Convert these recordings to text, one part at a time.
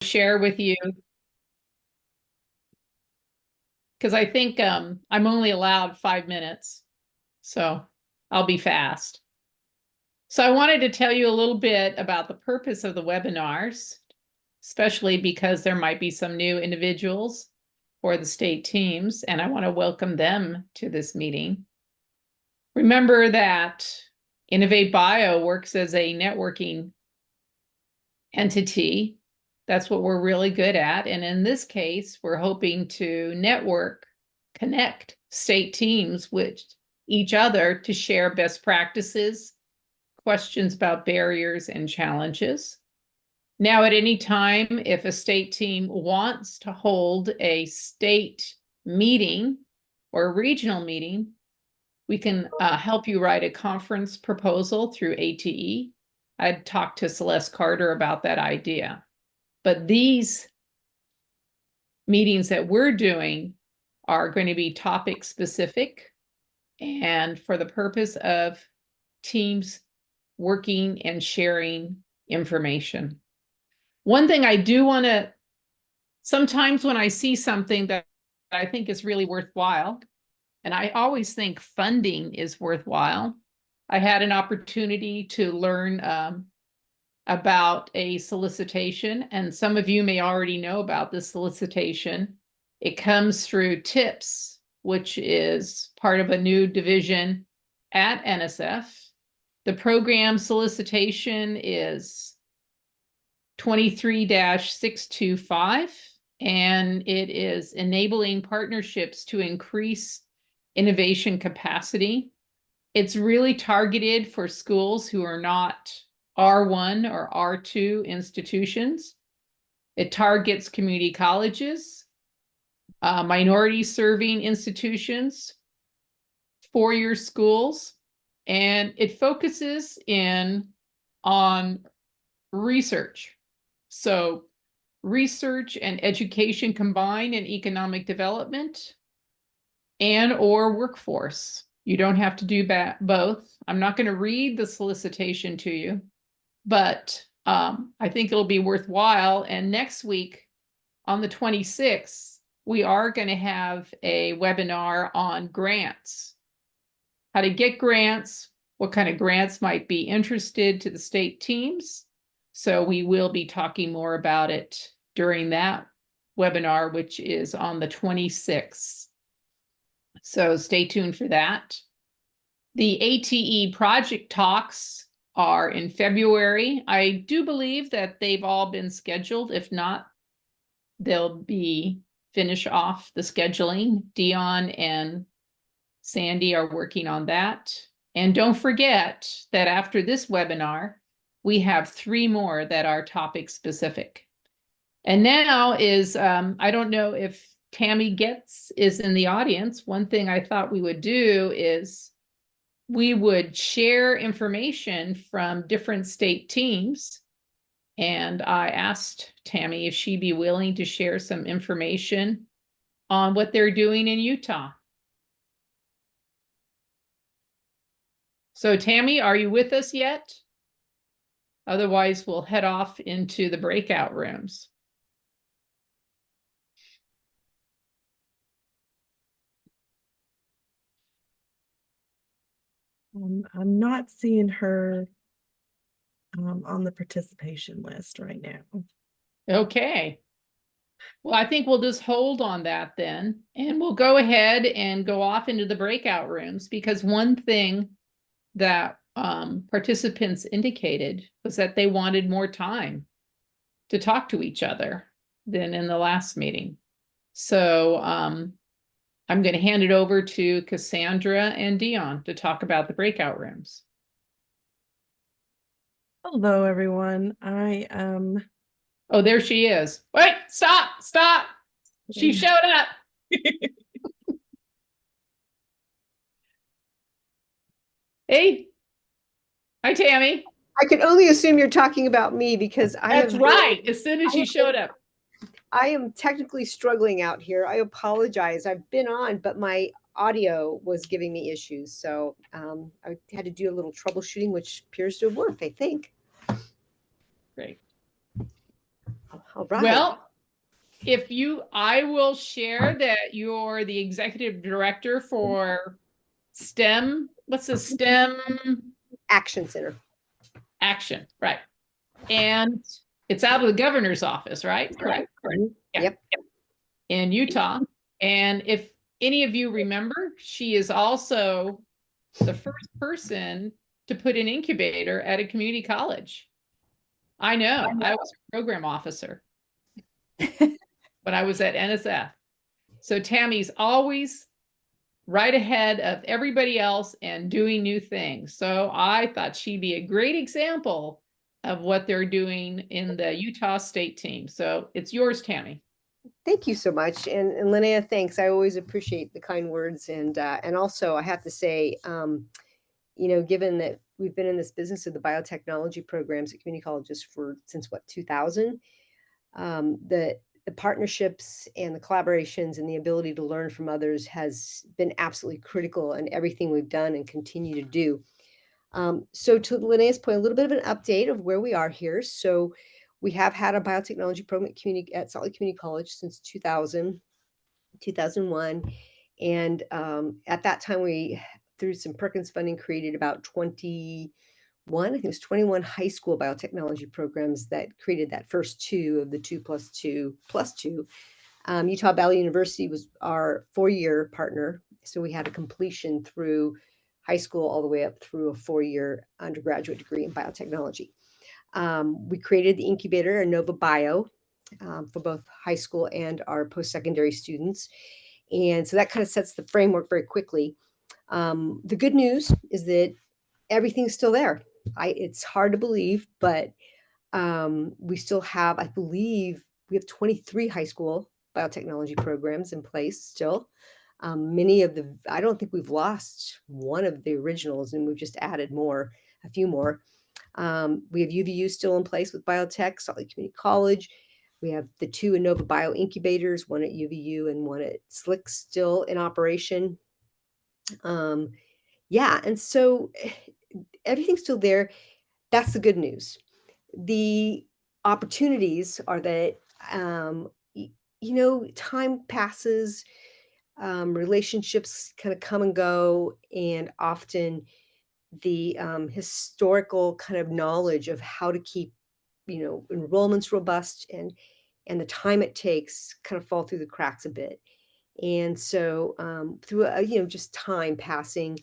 share with you, because I think I'm only allowed 5 minutes, so I'll be fast. So I wanted to tell you a little bit about the purpose of the webinars, especially because there might be some new individuals for the state teams, and I want to welcome them to this meeting. Remember that Innovate Bio works as a networking entity. That's what we're really good at. And in this case, we're hoping to connect state teams with each other to share best practices, questions about barriers and challenges. Now, at any time, if a state team wants to hold a state meeting or a regional meeting, we can help you write a conference proposal through ATE. I'd talked to Celeste Carter about that idea. But these meetings that we're doing are going to be topic specific and for the purpose of teams working and sharing information. One thing I do want to, sometimes when I see something that I think is really worthwhile, and I always think funding is worthwhile. I had an opportunity to learn about a solicitation, and some of you may already know about this solicitation. It comes through TIPS, which is part of a new division at NSF. The program solicitation is 23-625, and it is enabling partnerships to increase innovation capacity. It's really targeted for schools who are not R1 or R2 institutions. It targets community colleges, minority serving institutions, four-year schools, and it focuses on research. So research and education combined in economic development and or workforce. You don't have to do both. I'm not going to read the solicitation to you, but I think it'll be worthwhile. And next week on the 26th, we are going to have a webinar on grants, how to get grants, what kind of grants might be interested to the state teams. So we will be talking more about it during that webinar, which is on the 26th. So stay tuned for that. The ATE project talks are in February. I do believe that they've all been scheduled. If not, they'll finish off the scheduling. Dion and Sandy are working on that. And don't forget that after this webinar, we have 3 more that are topic specific. And now is, I don't know if Tammy Getz is in the audience. One thing I thought we would do is we would share information from different state teams. And I asked Tammy if she'd be willing to share some information on what they're doing in Utah. So Tammy, are you with us yet? Otherwise, we'll head off into the breakout rooms. I'm not seeing her on the participation list right now. Okay. Well, I think we'll just hold on that then, and we'll go ahead and go off into the breakout rooms, because one thing that participants indicated was that they wanted more time to talk to each other than in the last meeting. So I'm going to hand it over to Cassandra and Dion to talk about the breakout rooms. Hello, everyone. Oh, there she is. Wait, stop. She showed up. Hey. Hi, Tammy. I can only assume you're talking about me because That's right. As soon as you showed up. I am technically struggling out here. I apologize. I've been on, but my audio was giving me issues. So I had to do a little troubleshooting, which appears to have worked, I think. Great. All right. Well, I will share that you're the executive director for STEM. What's the STEM Action Center. action? Right. And it's out of the governor's office, right? Correct. Mhm. Yeah. Yep. In Utah. And if any of you remember, she is also the first person to put an incubator at a community college. I know. I was a program officer when I was at NSF. So Tammy's always right ahead of everybody else and doing new things. So I thought she'd be a great example of what they're doing in the Utah State team. So it's yours, Tammy. Thank you so much. And Linnea, thanks. I always appreciate the kind words. And also I have to say, given that we've been in this business of the biotechnology programs at community colleges since 2000, the partnerships and the collaborations and the ability to learn from others has been absolutely critical in everything we've done and continue to do. So to Linnea's point, a little bit of an update of where we are here. So we have had a biotechnology program at Salt Lake Community College since 2000, 2001. And at that time, we, through some Perkins funding, created about 21, I think it was 21 high school biotechnology programs that created that first two of the 2+2+2. Utah Valley University was our 4-year partner. So we had a completion through high school all the way up through a 4-year undergraduate degree in biotechnology. We created the incubator, Innova Bio, for both high school and our post-secondary students. And so that kind of sets the framework very quickly. The good news is that everything's still there. It's hard to believe, but we still have, I believe, we have 23 high school biotechnology programs in place still. Many of I don't think we've lost one of the originals, and we've just added a few more. We have UVU still in place with biotech, Salt Lake Community College. We have the 2 Innova Bio incubators, one at UVU and one at SLIC still in operation. And so everything's still there. That's the good news. The opportunities are that, time passes, relationships kind of come and go, and often the historical kind of knowledge of how to keep, enrollments robust and the time it takes kind of fall through the cracks a bit. And so through, just time passing,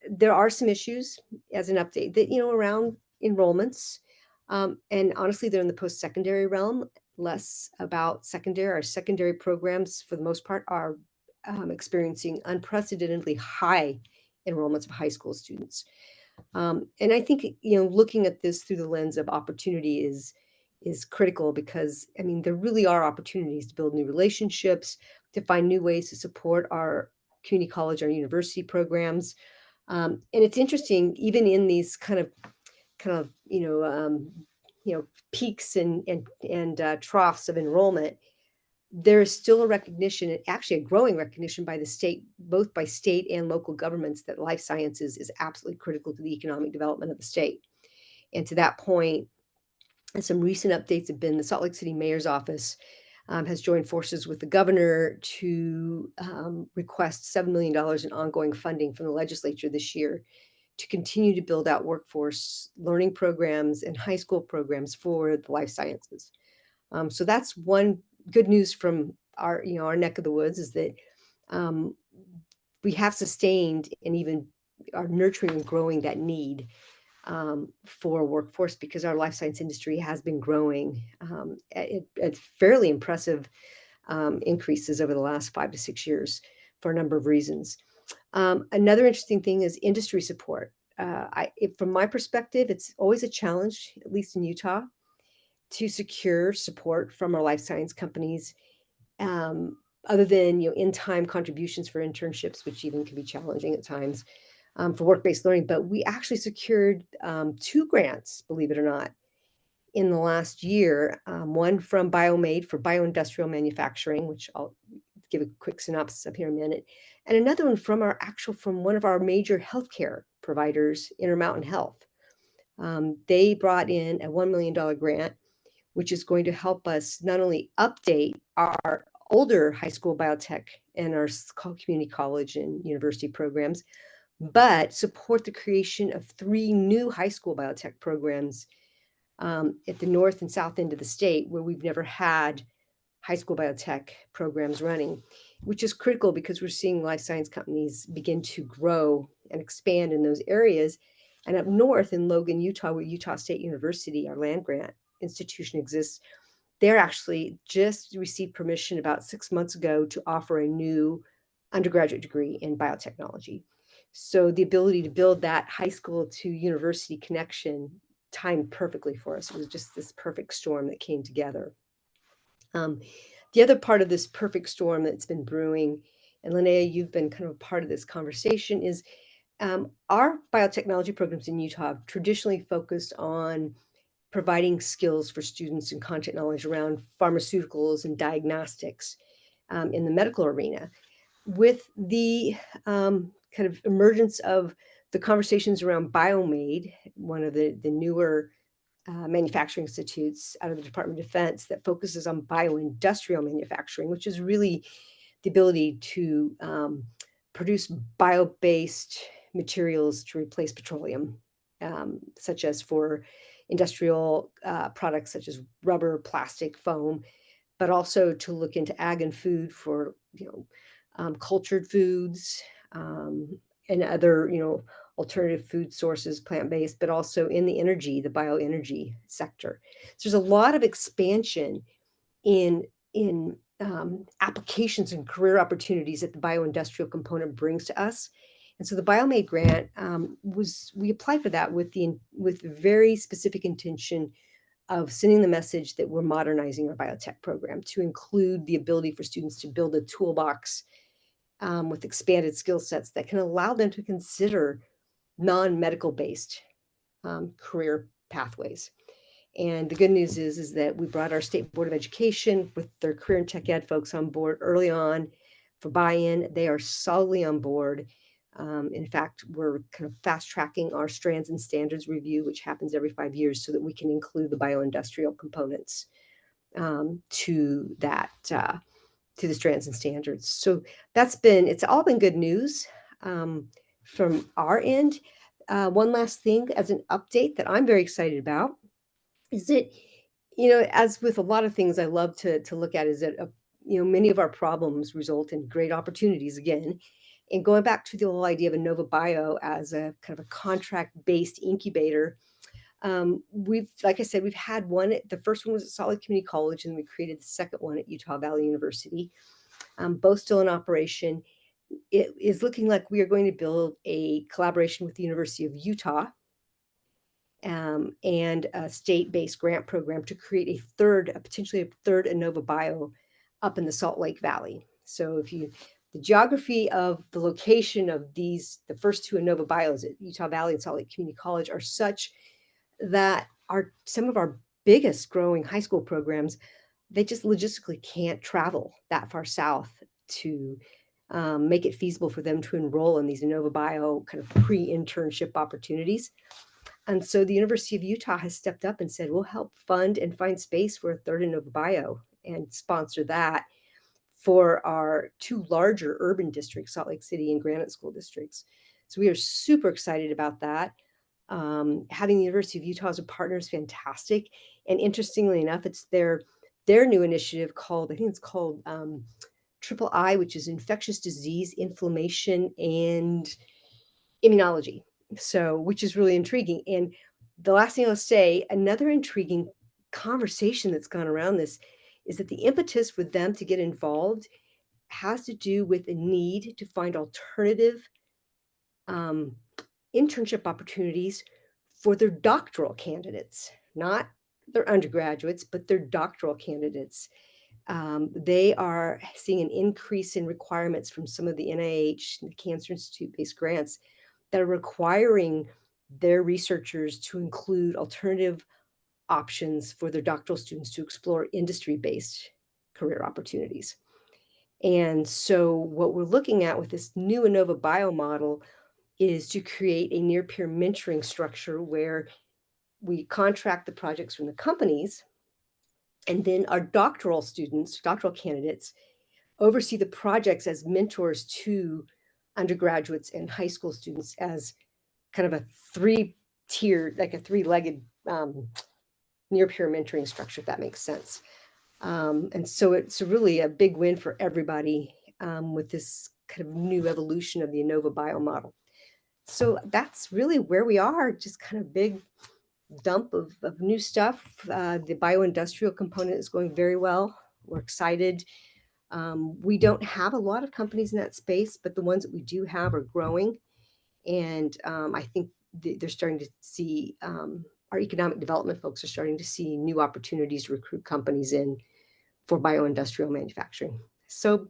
there are some issues as an update that, around enrollments. And honestly, they're in the post-secondary realm, less about secondary. Our secondary programs, for the most part, are experiencing unprecedentedly high enrollments of high school students. And I think, looking at this through the lens of opportunity is critical, because, I mean, there really are opportunities to build new relationships, to find new ways to support our community college, our university programs. And it's interesting, even in these kind of peaks and troughs of enrollment, there is still a recognition, and actually a growing recognition by the state, both by state and local governments, that life sciences is absolutely critical to the economic development of the state. And to that point, and some recent updates have been the Salt Lake City Mayor's Office has joined forces with the governor to request $7 million in ongoing funding from the legislature this year to continue to build out workforce learning programs and high school programs for the life sciences. So that's one good news from our neck of the woods, is that we have sustained and even are nurturing and growing that need for workforce, because our life science industry has been growing at fairly impressive increases over the last 5 to 6 years for a number of reasons. Another interesting thing is industry support. From my perspective, it's always a challenge, at least in Utah, to secure support from our life science companies, other than in-time contributions for internships, which even can be challenging at times, for work-based learning. But we actually secured 2 grants, believe it or not, in the last year. One from BioMade for bioindustrial manufacturing, which I'll give a quick synopsis of here in a minute, and another one from one of our major healthcare providers, Intermountain Health. They brought in a $1 million grant, which is going to help us not only update our older high school biotech and our community college and university programs, but support the creation of 3 new high school biotech programs at the north and south end of the state, where we've never had high school biotech programs running, which is critical because we're seeing life science companies begin to grow and expand in those areas. And up north in Logan, Utah, where Utah State University, our land grant institution, exists, they're actually just received permission about 6 months ago to offer a new undergraduate degree in biotechnology. So the ability to build that high school to university connection timed perfectly for us. It was just this perfect storm that came together. The other part of this perfect storm that's been brewing, and Linnea, you've been kind of a part of this conversation, is our biotechnology programs in Utah have traditionally focused on providing skills for students and content knowledge around pharmaceuticals and diagnostics in the medical arena. With the kind of emergence of the conversations around BioMade, one of the newer manufacturing institutes out of the Department of Defense that focuses on bioindustrial manufacturing, which is really the ability to produce bio-based materials to replace petroleum, such as for industrial products such as rubber, plastic, foam, but also to look into ag and food for, cultured foods and other, alternative food sources, plant-based, but also in the energy, the bioenergy sector. So there's a lot of expansion in applications and career opportunities that the bioindustrial component brings to us. And so the BioMade grant we applied for that with very specific intention of sending the message that we're modernizing our biotech program to include the ability for students to build a toolbox with expanded skill sets that can allow them to consider non-medical based career pathways. And the good news is that we brought our State Board of Education with their career and tech ed folks on board early on for buy-in. They are solidly on board. In fact, we're kind of fast tracking our strands and standards review, which happens every 5 years, so that we can include the bioindustrial components to the strands and standards. So it's all been good news from our end. One last thing as an update that I'm very excited about is that, as with a lot of things I love to look at, is that, many of our problems result in great opportunities again. And going back to the whole idea of Innova Bio as a kind of a contract-based incubator, like I said, we've had one. The first one was at Salt Lake Community College, and we created the second one at Utah Valley University, both still in operation. It is looking like we are going to build a collaboration with the University of Utah and a state-based grant program to create potentially a third Innova Bio up in the Salt Lake Valley. So the geography of the location of the first 2 Innova Bios at Utah Valley and Salt Lake Community College are such that some of our biggest growing high school programs, they just logistically can't travel that far south to make it feasible for them to enroll in these Innova Bio kind of pre-internship opportunities. And so the University of Utah has stepped up and said, we'll help fund and find space for a third Innova Bio and sponsor that for our 2 larger urban districts, Salt Lake City and Granite School districts. So we are super excited about that. Having the University of Utah as a partner is fantastic. And interestingly enough, it's their new initiative called Triple I, which is infectious disease, inflammation, and immunology. So, which is really intriguing. And the last thing I'll say, another intriguing conversation that's gone around this is that the impetus for them to get involved has to do with a need to find alternative internship opportunities for their doctoral candidates, not their undergraduates, but their doctoral candidates. They are seeing an increase in requirements from some of the NIH, the Cancer Institute-based grants that are requiring their researchers to include alternative options for their doctoral students to explore industry-based career opportunities. And so what we're looking at with this new Innova Bio model is to create a near-peer mentoring structure where we contract the projects from the companies, And then our doctoral students, doctoral candidates, oversee the projects as mentors to undergraduates and high school students as kind of a three-tier, like a three-legged near-peer mentoring structure, if that makes sense. And so it's really a big win for everybody with this kind of new evolution of the Inova Bio model. So that's really where we are, just kind of big dump of new stuff. The bioindustrial component is going very well. We're excited. We don't have a lot of companies in that space, but the ones that we do have are growing. And I think they're starting to see, our economic development folks are starting to see new opportunities to recruit companies in for bioindustrial manufacturing. So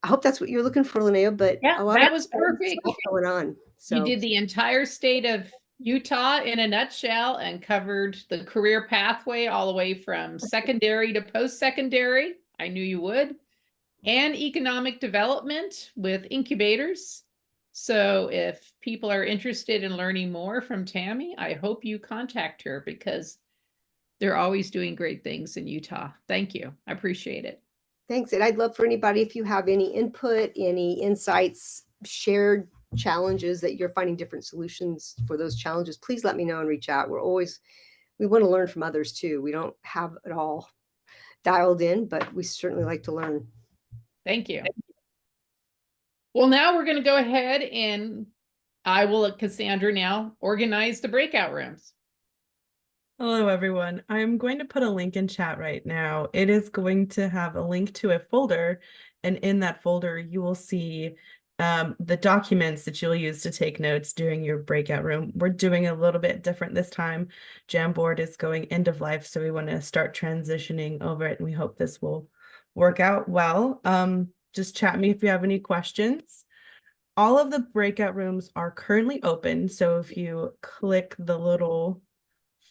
I hope that's what you're looking for, Linnea, but Yeah, a lot that of was perfect. stuff going on. So You did the entire state of Utah in a nutshell and covered the career pathway all the way from secondary to post-secondary. I knew you would. And economic development with incubators. So if people are interested in learning more from Tammy, I hope you contact her because they're always doing great things in Utah. Thank you. I appreciate it. thanks. And I'd love for anybody, if you have any input, any insights, shared challenges that you're finding different solutions for those challenges, please let me know and reach out. We want to learn from others too. We don't have it all dialed in, but we certainly like to learn. Thank you. Well, now we're going to go ahead and I will let Cassandra now organize the breakout rooms. Hello, everyone. I'm going to put a link in chat right now. It is going to have a link to a folder, and in that folder, you will see the documents that you'll use to take notes during your breakout room. We're doing a little bit different this time. Jamboard is going end of life, so we want to start transitioning over it, and we hope this will work out well. Just chat me if you have any questions. All of the breakout rooms are currently open, so if you click the little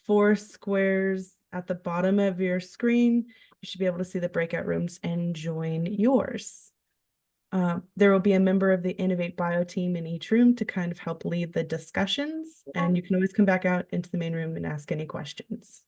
4 squares at the bottom of your screen, you should be able to see the breakout rooms and join yours. There will be a member of the Innovate Bio team in each room to kind of help lead the discussions, and you can always come back out into the main room and ask any questions.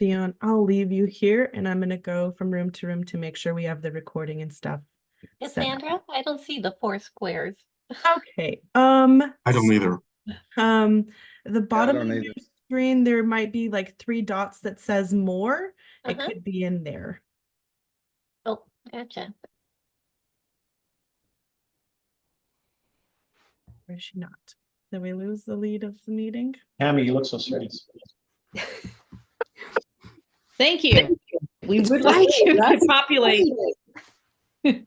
Dion, I'll leave you here, and I'm going to go from room to room to make sure we have the recording and stuff set up. Cassandra, I don't see the 4 squares. Okay. I don't either. The bottom don't of either. your screen, there might be like 3 dots that says more. It Uh-huh. could be in there. Oh, gotcha. Or is she not? Did we lose the lead of the meeting? Tammy, you look so serious. Thank you. We would like you to populate. We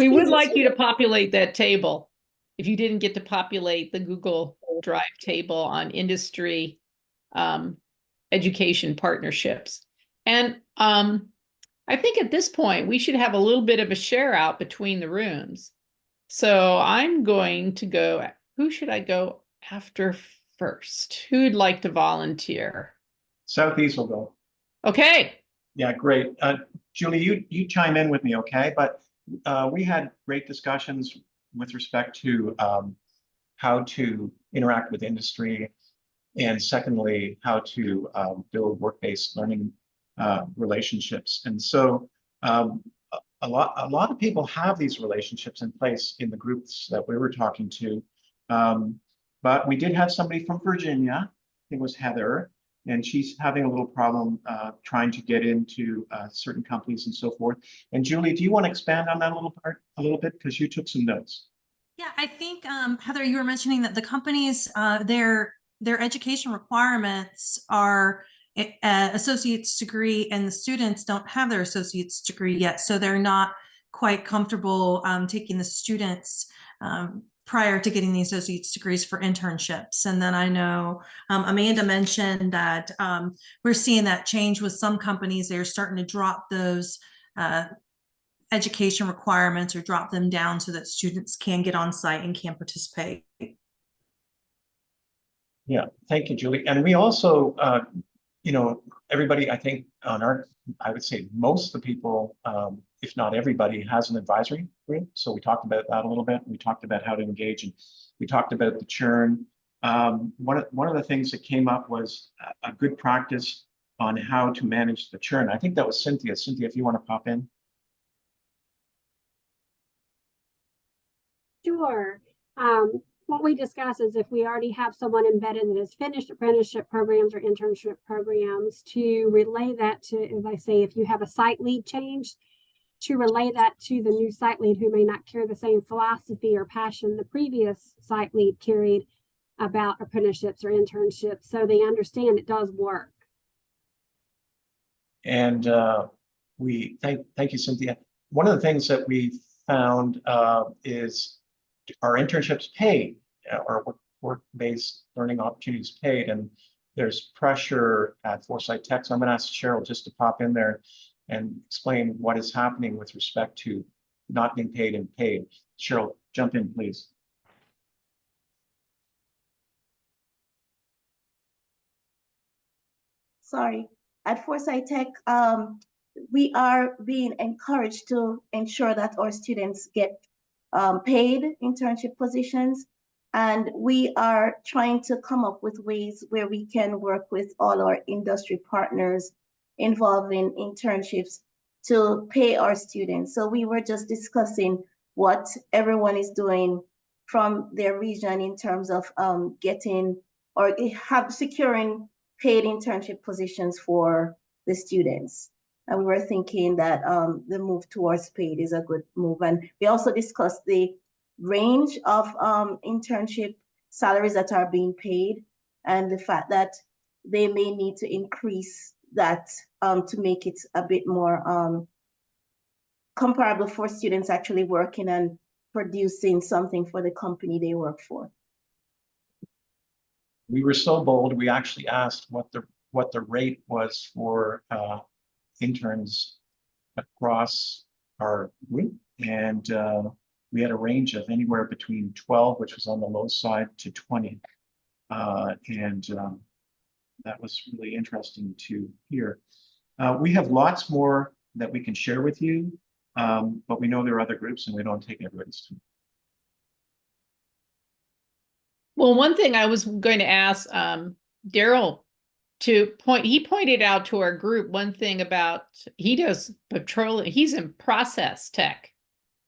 would like you to populate that table. If you didn't get to populate the Google Drive table on industry education partnerships. And I think at this point, we should have a little bit of a share out between the rooms. So I'm going to go, who should I go after first? Who'd like to volunteer? Southeast will go. Okay. Yeah, great. Julie, you chime in with me, okay? But we had great discussions with respect to how to interact with industry, and secondly, how to build work-based learning relationships. And so a lot of people have these relationships in place in the groups that we were talking to. But we did have somebody from Virginia, I think it was Heather, and she's having a little problem trying to get into certain companies and so forth. And Julie, do you want to expand on that a little bit? Because you took some notes. Yeah, I think, Heather, you were mentioning that the companies, their education requirements are associate's degree, and the students don't have their associate's degree yet. So they're not quite comfortable taking the students prior to getting the associate's degrees for internships. And then I know Amanda mentioned that we're seeing that change with some companies. They're starting to drop those education requirements or drop them down so that students can get on site and can participate. Yeah, thank you, Julie. And we also, you know, everybody, I think on our, I would say most of the people, if not everybody, has an advisory group. So we talked about that a little bit. We talked about how to engage, and we talked about the churn. One of the things that came up was a good practice on how to manage the churn. I think that was Cynthia. Cynthia, if you want to pop in. Sure. What we discuss is if we already have someone embedded that has finished apprenticeship programs or internship programs, to relay that to, as I say, if you have a site lead change, to relay that to the new site lead who may not carry the same philosophy or passion the previous site lead carried about apprenticeships or internships, so they understand it does work. And we thank you, Cynthia. One of the things that we found is, are internships paid, or work-based learning opportunities paid? And there's pressure at Foresight Tech. So I'm going to ask Cheryl just to pop in there and explain what is happening with respect to not being paid and paid. Cheryl, jump in, please. Sorry. At Foresight Tech, we are being encouraged to ensure that our students get paid internship positions, and we are trying to come up with ways where we can work with all our industry partners involved in internships to pay our students. So we were just discussing what everyone is doing from their region in terms of getting or securing paid internship positions for the students. And we were thinking that the move towards paid is a good move. And we also discussed the range of internship salaries that are being paid, and the fact that they may need to increase that to make it a bit more comparable for students actually working and producing something for the company they work for. We were so bold, we actually asked what the rate was for interns across our group, and we had a range of anywhere between 12, which was on the low side, to 20, and that was really interesting to hear. We have lots more that we can share with you, but we know there are other groups, and we don't take everybody's time. Well, one thing I was going to ask Daryl he pointed out to our group one thing about, he does petroleum, he's in process tech.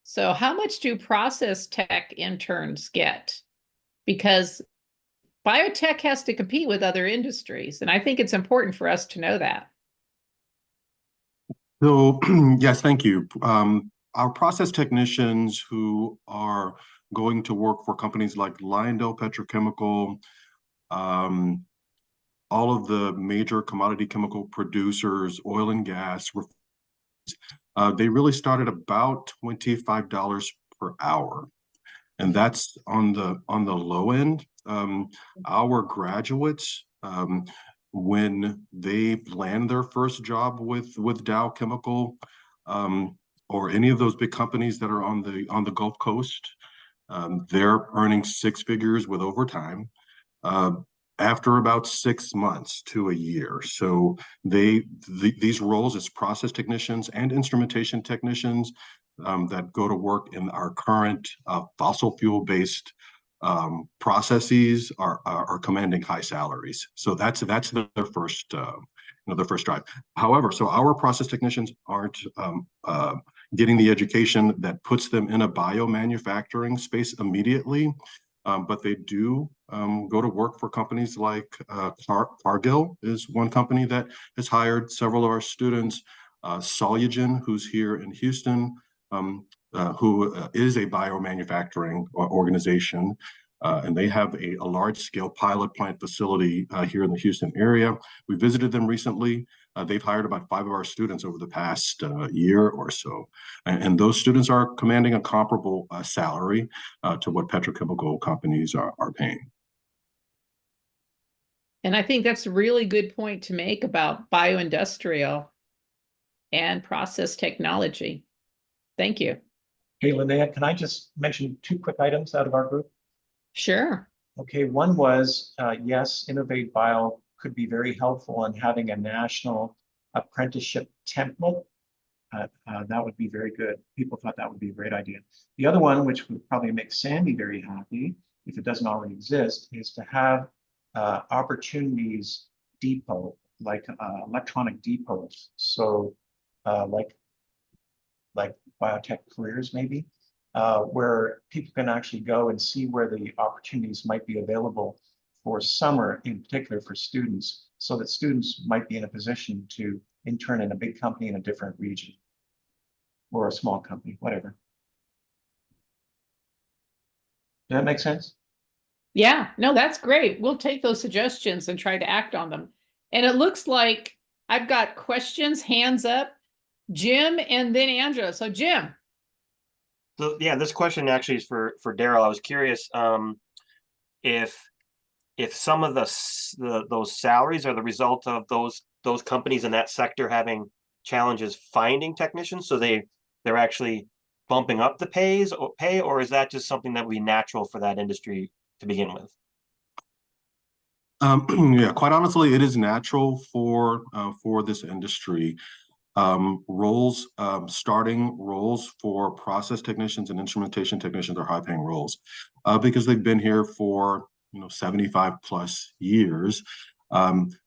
So how much do process tech interns get? Because biotech has to compete with other industries, and I think it's important for us to know that. So, yes, thank you. Our process technicians who are going to work for companies like Lyondell Petrochemical, all of the major commodity chemical producers, oil and gas, they really started about $25 per hour. And that's on the low end. Our graduates, when they land their first job with Dow Chemical, or any of those big companies that are on the Gulf Coast, they're earning six figures with overtime after about 6 months to a year. So these roles as process technicians and instrumentation technicians that go to work in our current fossil fuel based processes are commanding high salaries. So that's their first their first drive. However, so our process technicians aren't getting the education that puts them in a biomanufacturing space immediately, but they do go to work for companies like Cargill is one company that has hired several of our students. Solugen, who's here in Houston, who is a biomanufacturing organization, and they have a large-scale pilot plant facility here in the Houston area. We visited them recently. They've hired about 5 of our students over the past year or so. And those students are commanding a comparable salary to what petrochemical companies are paying. And I think that's a really good point to make about bioindustrial and process technology. Thank you. Hey, Linnea, can I just mention 2 quick items out of our group? Sure. Okay, one was, yes, Innovate Bio could be very helpful in having a national apprenticeship template. That would be very good. People thought that would be a great idea. The other one, which would probably make Sandy very happy, if it doesn't already exist, is to have opportunities depot, like electronic depots. So like biotech careers maybe, where people can actually go and see where the opportunities might be available for summer, in particular for students, so that students might be in a position to intern in a big company in a different region or a small company, whatever. Does that make sense? Yeah, no, that's great. We'll take those suggestions and try to act on them. And it looks like I've got questions, hands up, Jim, and then Angela. So Jim. So yeah, this question actually is for Daryl. I was curious if some of those salaries are the result of those companies in that sector having challenges finding technicians, so they're actually bumping up the pay, or is that just something that would be natural for that industry to begin with? Yeah, quite honestly, it is natural for this industry. Starting roles for process technicians and instrumentation technicians are high-paying roles because they've been here for 75 plus years.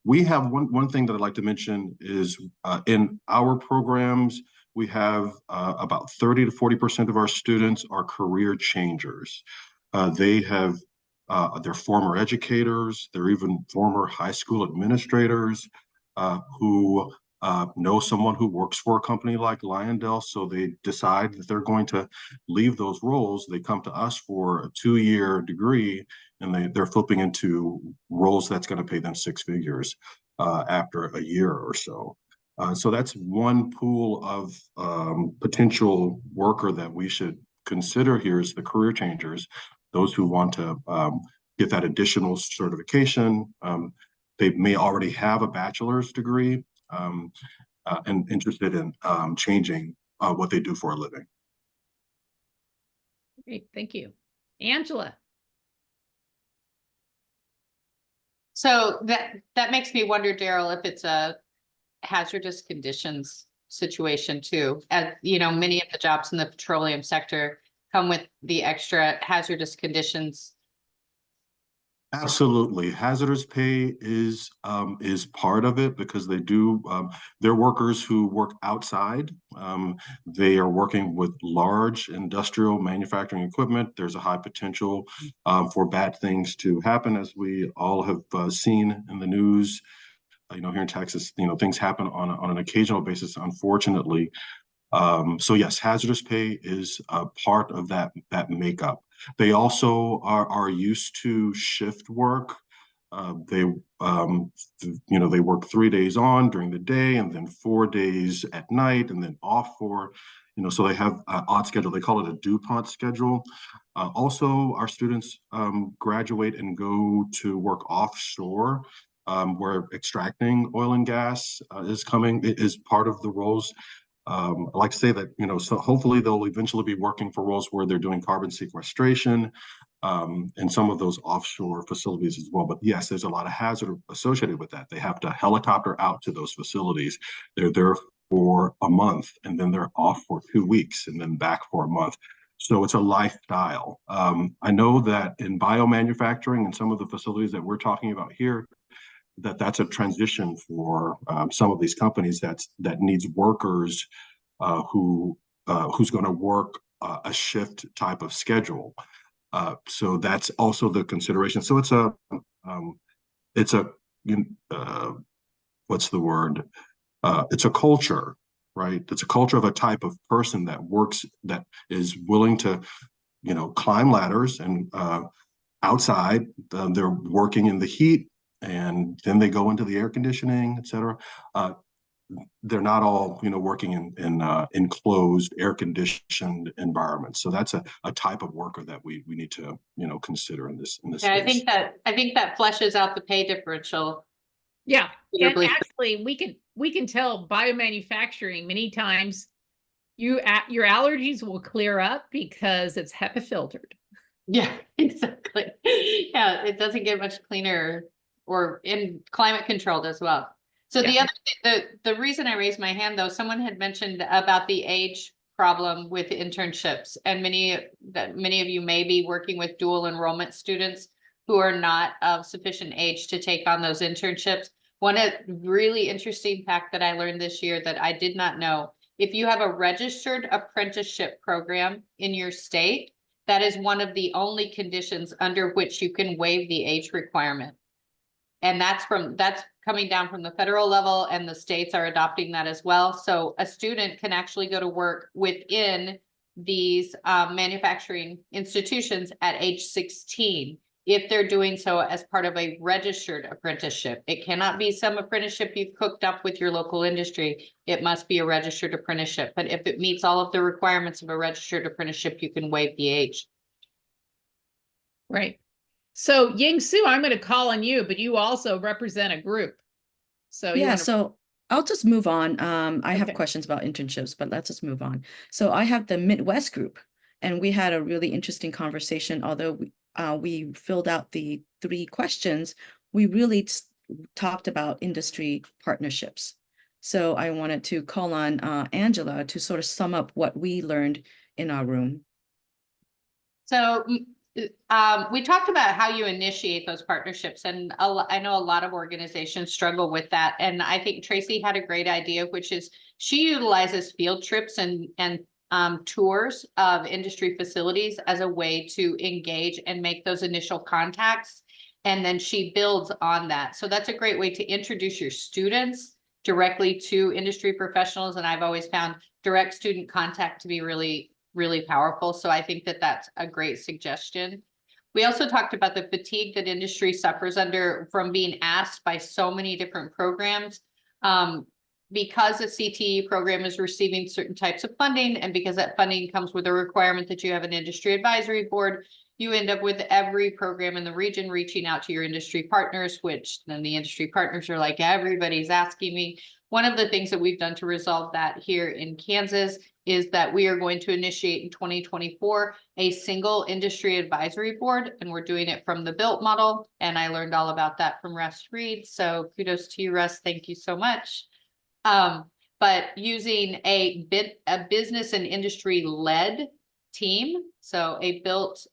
We have one thing that I'd like to mention is in our programs, we have about 30 to 40% of our students are career changers. They're former educators, they're even former high school administrators who know someone who works for a company like Lyondell, so they decide that they're going to leave those roles. They come to us for a 2-year degree, and they're flipping into roles that's going to pay them 6 figures after a year or so. So that's one pool of potential worker that we should consider here is the career changers, those who want to get that additional certification. They may already have a bachelor's degree and interested in changing what they do for a living. Great, thank you. Angela. So that makes me wonder, Daryl, if it's a hazardous conditions situation too. As you know, many of the jobs in the petroleum sector come with the extra hazardous conditions. Absolutely. Hazardous pay is part of it because they're workers who work outside. They are working with large industrial manufacturing equipment. There's a high potential for bad things to happen, as we all have seen in the news. Here in Texas, things happen on an occasional basis, unfortunately. So yes, hazardous pay is a part of that makeup. They also are used to shift work. They work 3 days on during the day and then 4 days at night and then off so they have an odd schedule. They call it a DuPont schedule. Also, our students graduate and go to work offshore, where extracting oil and gas is part of the roles. I like to say that, so hopefully they'll eventually be working for roles where they're doing carbon sequestration and some of those offshore facilities as well. But yes, there's a lot of hazard associated with that. They have to helicopter out to those facilities. They're there for a month and then they're off for 2 weeks and then back for a month. So it's a lifestyle. I know that in biomanufacturing and some of the facilities that we're talking about here, that's a transition for some of these companies that needs workers who's going to work a shift type of schedule. So that's also the consideration. So it's a what's the word? It's a culture, right? It's a culture of a type of person that is willing to, climb ladders and outside. They're working in the heat. And then they go into the air conditioning, et cetera. they're not all, working in enclosed, air-conditioned environments. So that's a type of worker that we need to, consider in this Yeah, I space. think that fleshes out the pay differential. Yeah, and Considerably. actually, we can tell biomanufacturing many times your allergies will clear up because it's HEPA filtered. Yeah, exactly. Yeah, it doesn't get much cleaner or in climate controlled as well. So the Yeah. other, the reason I raised my hand though, someone had mentioned about the age problem with internships, and many of you may be working with dual enrollment students who are not of sufficient age to take on those internships. One really interesting fact that I learned this year that I did not know, if you have a registered apprenticeship program in your state, that is one of the only conditions under which you can waive the age requirement. And that's coming down from the federal level, and the states are adopting that as well. So a student can actually go to work within these manufacturing institutions at age 16 if they're doing so as part of a registered apprenticeship. It cannot be some apprenticeship you've cooked up with your local industry. It must be a registered apprenticeship. But if it meets all of the requirements of a registered apprenticeship, you can waive the age. Right. So Ying Su, I'm going to call on you, but you also represent a group. So you Yeah, wanna- so I'll just move on. I have Okay. questions about internships, but let's just move on. So I have the Midwest group, and we had a really interesting conversation. Although we filled out the 3 questions, we really talked about industry partnerships. So I wanted to call on Angela to sort of sum up what we learned in our room. So we talked about how you initiate those partnerships, and I know a lot of organizations struggle with that. And I think Tracy had a great idea, which is she utilizes field trips and tours of industry facilities as a way to engage and make those initial contacts. And then she builds on that. So that's a great way to introduce your students directly to industry professionals. And I've always found direct student contact to be really powerful. So I think that that's a great suggestion. We also talked about the fatigue that industry suffers under from being asked by so many different programs. Because a CTE program is receiving certain types of funding, and because that funding comes with a requirement that you have an industry advisory board, you end up with every program in the region reaching out to your industry partners, which then the industry partners are like, everybody's asking me. One of the things that we've done to resolve that here in Kansas is that we are going to initiate in 2024 a single industry advisory board, and we're doing it from the BUILT model. And I learned all about that from Russ Reed. So kudos to you, Russ. Thank you so much. But using a business and industry led team. So a BUILT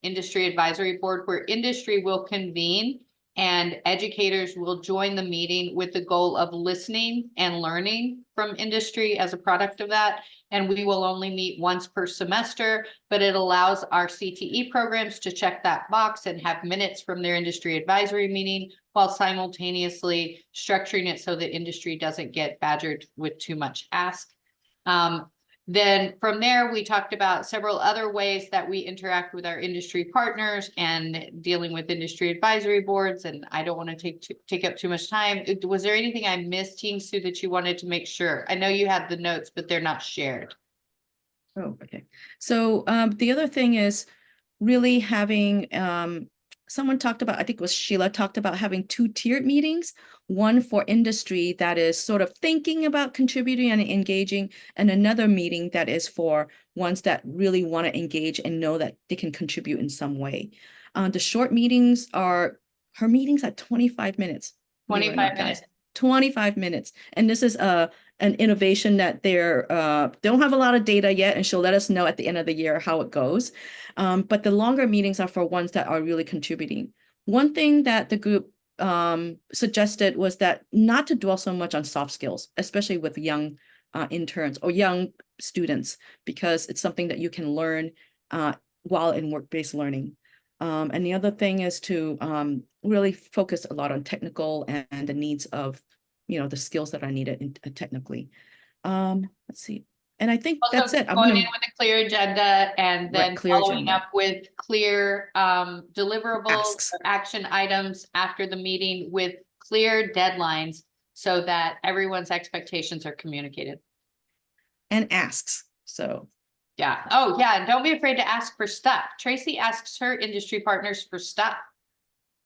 industry advisory board where industry will convene and educators will join the meeting with the goal of listening and learning from industry as a product of that. And we will only meet once per semester, but it allows our CTE programs to check that box and have minutes from their industry advisory meeting while simultaneously structuring it so that industry doesn't get badgered with too much ask. Then from there, we talked about several other ways that we interact with our industry partners and dealing with industry advisory boards. And I don't want to take up too much time. Was there anything I missed, Ying Su, that you wanted to make sure? I know you had the notes, but they're not shared. Oh, okay. So the other thing is really having, someone talked about, I think it was Sheila, talked about having 2 tiered meetings, one for industry that is sort of thinking about contributing and engaging, and another meeting that is for ones that really want to engage and know that they can contribute in some way. The short meetings are, her meetings at 25 minutes. 25 minutes. 25 minutes. And this is an innovation that they don't have a lot of data yet, and she'll let us know at the end of the year how it goes. But the longer meetings are for ones that are really contributing. One thing that the group suggested was that not to dwell so much on soft skills, especially with young interns or young students, because it's something that you can learn while in work-based learning. And the other thing is to really focus a lot on technical and the needs of, the skills that are needed technically. Let's see. And I think Also, that's it. going in with a clear agenda and then clear following agenda. up with clear deliverables Asks. or action items after the meeting with clear deadlines so that everyone's expectations are communicated. And asks, so. Yeah. Oh, yeah. And don't be afraid to ask for stuff. Tracy asks her industry partners for stuff.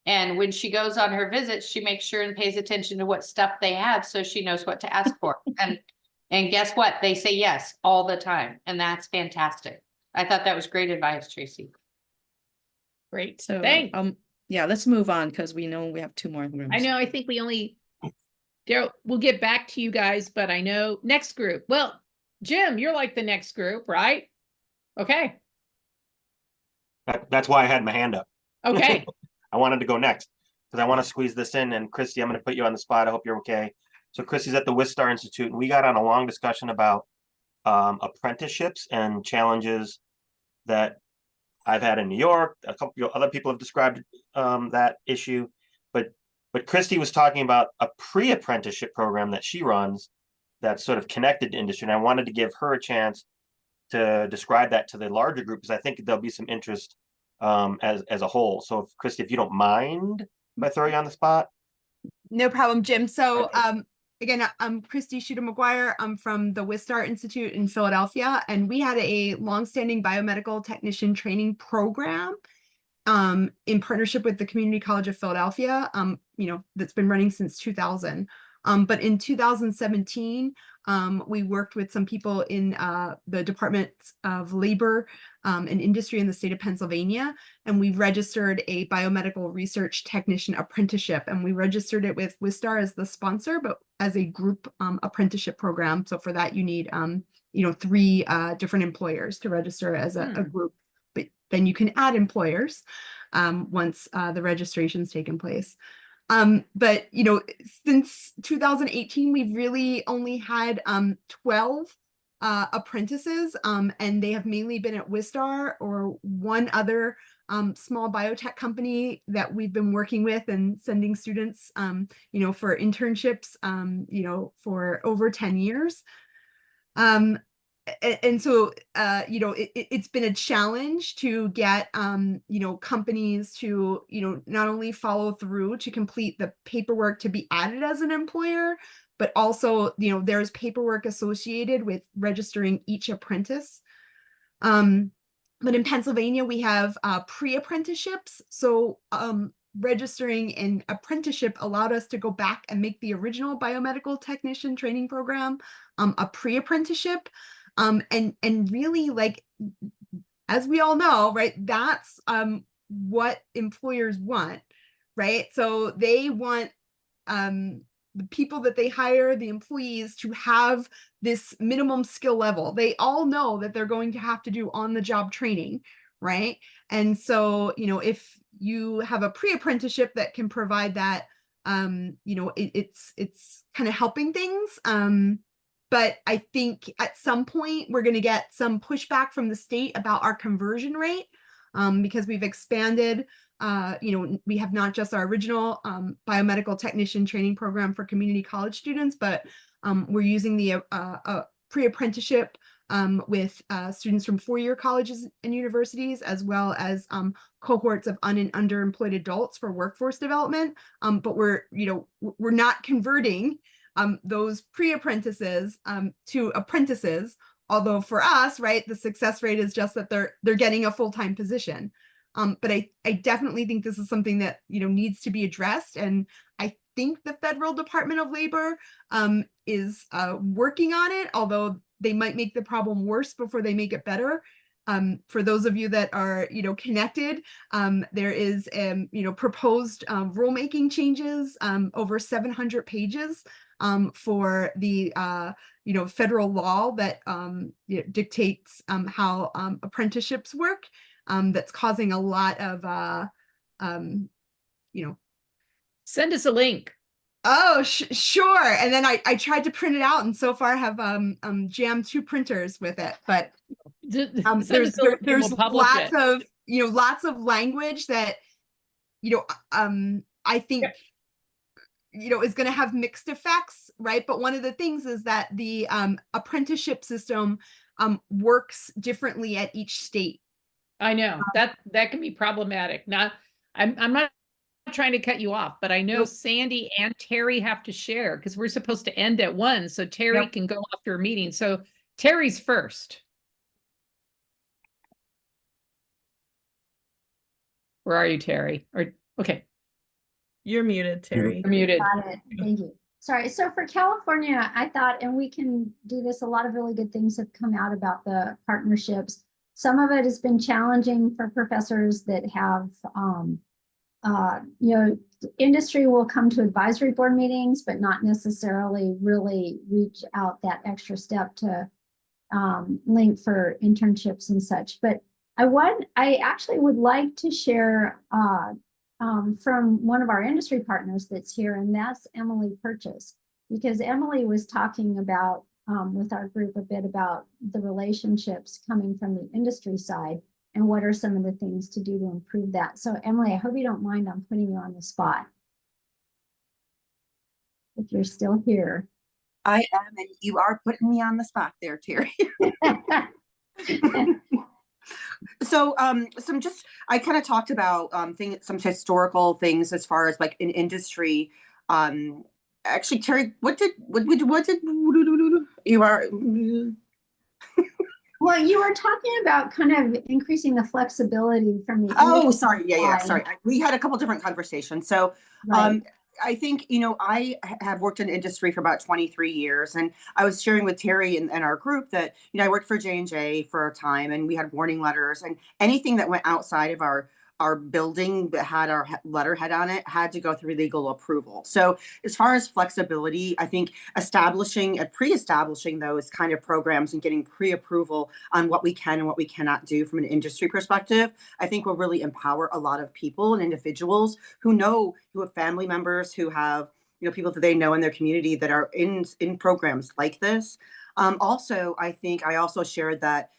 And when she goes on her visits, she makes sure and pays attention to what stuff they have so she knows what to ask for. And guess what? They say yes all the time. And that's fantastic. I thought that was great advice, Tracy. Great. So, Thanks. yeah, let's move on because we know we have 2 more rooms. I know, I think we only, Daryl, we'll get back to you guys, but I know next group. Well, Jim, you're like the next group, right? Okay. That's why I had my hand up. Okay. I wanted to go next because I want to squeeze this in. And Christy, I'm going to put you on the spot. I hope you're okay. So Christy's at the Wistar Institute, and we got on a long discussion about apprenticeships and challenges that I've had in New York. A couple of other people have described that issue, but Christy was talking about a pre-apprenticeship program that she runs that's sort of connected to industry. And I wanted to give her a chance to describe that to the larger group because I think there'll be some interest as a whole. So if, Christy, if you don't mind if I throw you on the spot. No problem, Jim. So Okay. again, I'm Christy Shooter McGuire. I'm from the Wistar Institute in Philadelphia, and we had a longstanding biomedical technician training program in partnership with the Community College of Philadelphia, that's been running since 2000. But in 2017, we worked with some people in the Department of Labor and Industry in the state of Pennsylvania, and we registered a biomedical research technician apprenticeship, and we registered it with Wistar as the sponsor, but as a group apprenticeship program. So for that, you need 3 different employers to register as a group, but then you can add employers once the registration's taken place. But since 2018, we've really only had 12 apprentices, and they have mainly been at Wistar or one other small biotech company that we've been working with and sending students, for internships, for over 10 years. And so, it's been a challenge to get, companies to, not only follow through to complete the paperwork to be added as an employer, but also, there's paperwork associated with registering each apprentice. But in Pennsylvania, we have pre-apprenticeships. So registering an apprenticeship allowed us to go back and make the original biomedical technician training program a pre-apprenticeship. And really, like, as we all know, right, that's what employers want, right? So they want the people that they hire, the employees, to have this minimum skill level. They all know that they're going to have to do on-the-job training, right? And so, if you have a pre-apprenticeship that can provide that, it's kind of helping things. But I think at some point we're going to get some pushback from the state about our conversion rate, because we've expanded. We have not just our original biomedical technician training program for community college students, but we're using the pre-apprenticeship with students from 4-year colleges and universities, as well as cohorts of un and underemployed adults for workforce development. But we're not converting those pre-apprentices to apprentices, although for us, right, the success rate is just that they're getting a full-time position. But I definitely think this is something that needs to be addressed, and I think the Federal Department of Labor is working on it, although they might make the problem worse before they make it better. For those of you that are connected, there is proposed rulemaking changes, over 700 pages, for the federal law that dictates how apprenticeships work. That's causing a lot of Send us a link. Oh, sure. And then I tried to print it out, and so far have jammed 2 printers with it. But there's lots of lots of language that I think is going to have mixed effects, right? But one of the things is that the apprenticeship system works differently at each state. I know that can be problematic. I'm not trying to cut you off, but I know Nope. Sandy and Terry have to share because we're supposed to end at 1, so Terry Yep. can go after a meeting. So Terry's first. Where are you, Terry? Or okay, You're muted, Terry. you're muted. Got it. Thank you. Sorry. So for California, I thought, and we can do this, a lot of really good things have come out about the partnerships. Some of it has been challenging for professors that have, industry will come to advisory board meetings, but not necessarily really reach out that extra step to link for internships and such. But I actually would like to share from one of our industry partners that's here, and that's Emily Purchase, because Emily was talking about with our group a bit about the relationships coming from the industry side and what are some of the things to do to improve that. So Emily, I hope you don't mind, I'm putting you on the spot. If you're still here. I am, and you are putting me on the spot there, Terry. So, I kind of talked about some historical things as far as like in industry. Actually, Terry, what did you are? Well, you were talking about kind of increasing the flexibility from the. Oh, sorry. Yeah. side. Sorry. We had a couple different conversations. So, Right. I think, I have worked in industry for about 23 years, and I was sharing with Terry and our group that, I worked for J&J for a time, and we had warning letters, and anything that went outside of our building that had our letterhead on it had to go through legal approval. So as far as flexibility, I think pre-establishing those kind of programs and getting pre-approval on what we can and what we cannot do from an industry perspective, I think will really empower a lot of people and individuals who have family members, who have, people that they know in their community that are in programs like this. Also, I think I also shared that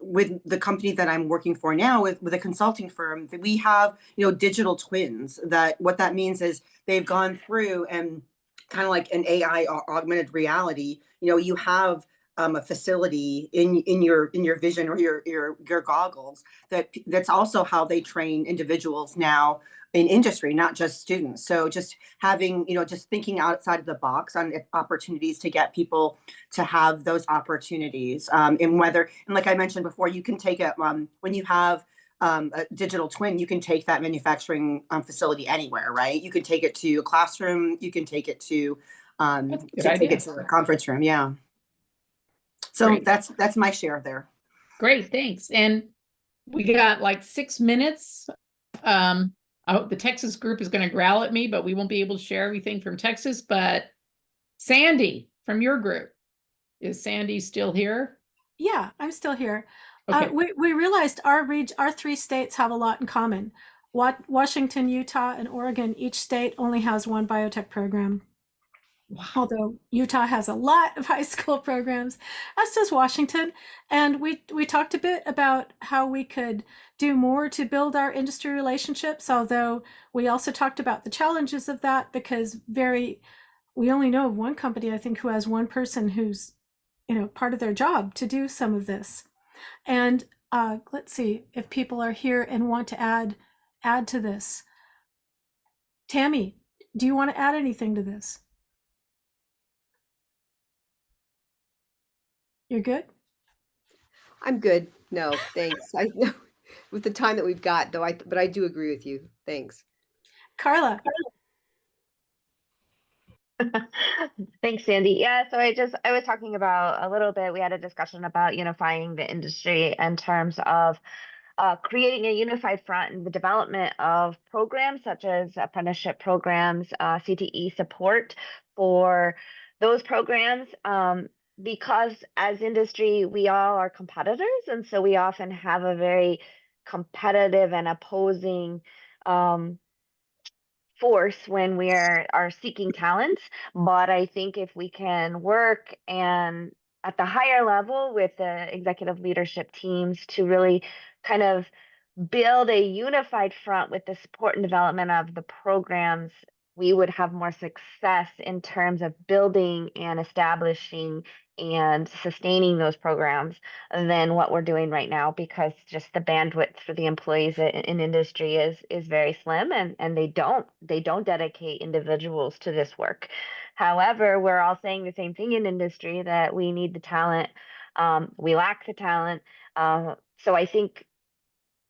with the company that I'm working for now, with a consulting firm, that we have, digital twins. That what that means is they've gone through and kind of like an AI or augmented reality. You have a facility in your vision or your goggles. That's also how they train individuals now in industry, not just students. So just having, just thinking outside of the box on opportunities to get people to have those opportunities. And like I mentioned before, you can take it when you have a digital twin, you can take that manufacturing facility anywhere, right? You can take it to a classroom, you can take it to take it to a conference room. Yeah. So Great. that's my share there. Great, thanks. And we got like 6 minutes. I hope the Texas group is going to growl at me, but we won't be able to share everything from Texas. But Sandy, from your group, is Sandy still here? Yeah, I'm still here. Okay. We realized our 3 states have a lot in common. Washington, Utah, and Oregon, each state only has one biotech program. Wow. Although Utah has a lot of high school programs, as does Washington. And we talked a bit about how we could do more to build our industry relationships, although we also talked about the challenges of that, because we only know of one company, I think, who has one person who's, part of their job to do some of this. And let's see if people are here and want to add to this. Tammy, do you want to add anything to this? You're good? I'm good. No, thanks. I know with the time that we've got, though, but I do agree with you. Thanks. Carla. Thanks, Sandy. Yeah, so I was talking about a little bit, we had a discussion about unifying the industry in terms of creating a unified front in the development of programs such as apprenticeship programs, CTE support for those programs. Because as industry, we all are competitors, and so we often have a very competitive and opposing force when we are seeking talent. But I think if we can work and at the higher level with the executive leadership teams to really kind of build a unified front with the support and development of the programs we would have more success in terms of building and establishing and sustaining those programs than what we're doing right now, because just the bandwidth for the employees in industry is very slim, and they don't dedicate individuals to this work. However, we're all saying the same thing in industry, that we need the talent. We lack the talent. So I think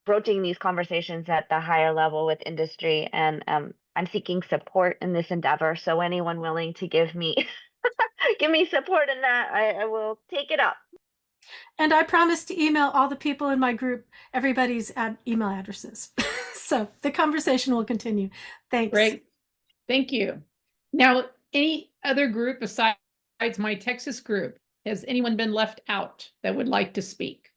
broaching these conversations at the higher level with industry, and I'm seeking support in this endeavor. So anyone willing to give me give me support in that, I will take it up. And I promise to email all the people in my group everybody's email addresses. So the conversation will continue. Thanks. Great. Thank you. Now, any other group besides my Texas group, has anyone been left out that would like to speak?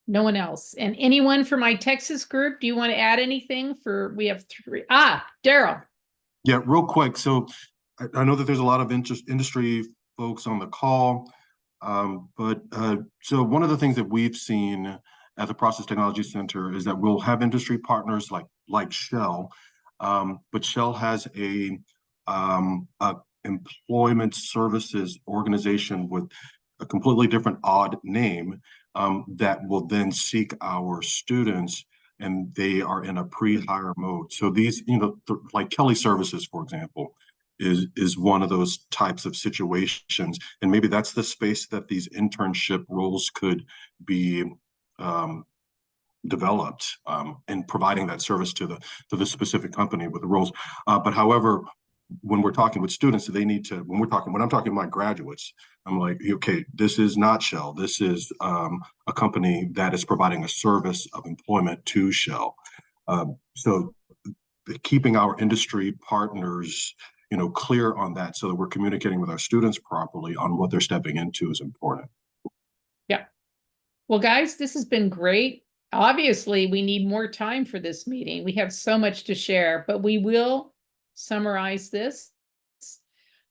No one else. And anyone for my Texas group, do you want to add anything? We have three. Daryl. Yeah, real quick. So I know that there's a lot of industry folks on the call, but so one of the things that we've seen at the Process Technology Center is that we'll have industry partners like Shell, but Shell has a employment services organization with a completely different odd name that will then seek our students, and they are in a pre-hire mode. So these, like Kelly Services, for example, is one of those types of situations. And maybe that's the space that these internship roles could be developed in providing that service to the specific company with the roles. But however, when we're talking with students, they need to, when I'm talking to my graduates, I'm like, okay, this is not Shell. This is a company that is providing a service of employment to Shell. So keeping our industry partners, clear on that, so that we're communicating with our students properly on what they're stepping into, is important. Yeah. Well, guys, this has been great. Obviously, we need more time for this meeting. We have so much to share, but we will summarize this.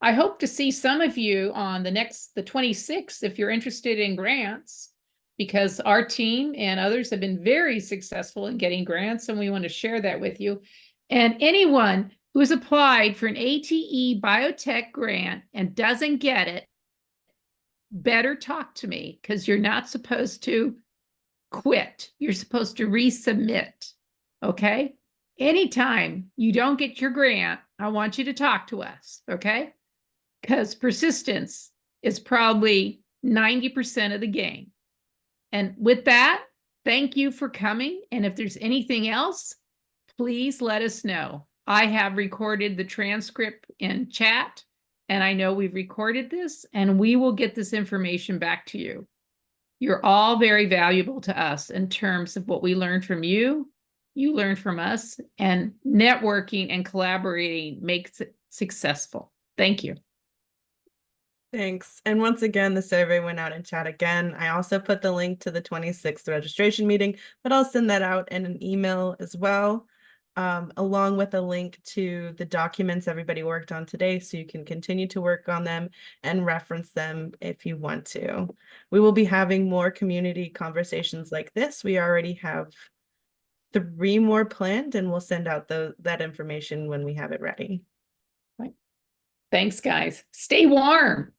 I hope to see some of you on the 26th, if you're interested in grants, because our team and others have been very successful in getting grants, and we want to share that with you. And anyone who's applied for an ATE biotech grant and doesn't get it, better talk to me, because you're not supposed to quit. You're supposed to resubmit. Okay? Anytime you don't get your grant, I want you to talk to us. Okay? Because persistence is probably 90% of the game. And with that, thank you for coming. And if there's anything else, please let us know. I have recorded the transcript in chat, and I know we've recorded this, and we will get this information back to you. You're all very valuable to us in terms of what we learned from you, you learned from us, and networking and collaborating makes it successful. Thank you. Thanks. And once again, the survey went out in chat again. I also put the link to the 26th registration meeting, but I'll send that out in an email as well, along with a link to the documents everybody worked on today, so you can continue to work on them and reference them if you want to. We will be having more community conversations like this. We already have 3 more planned, and we'll send out that information when we have it ready. Thanks, guys. Stay warm.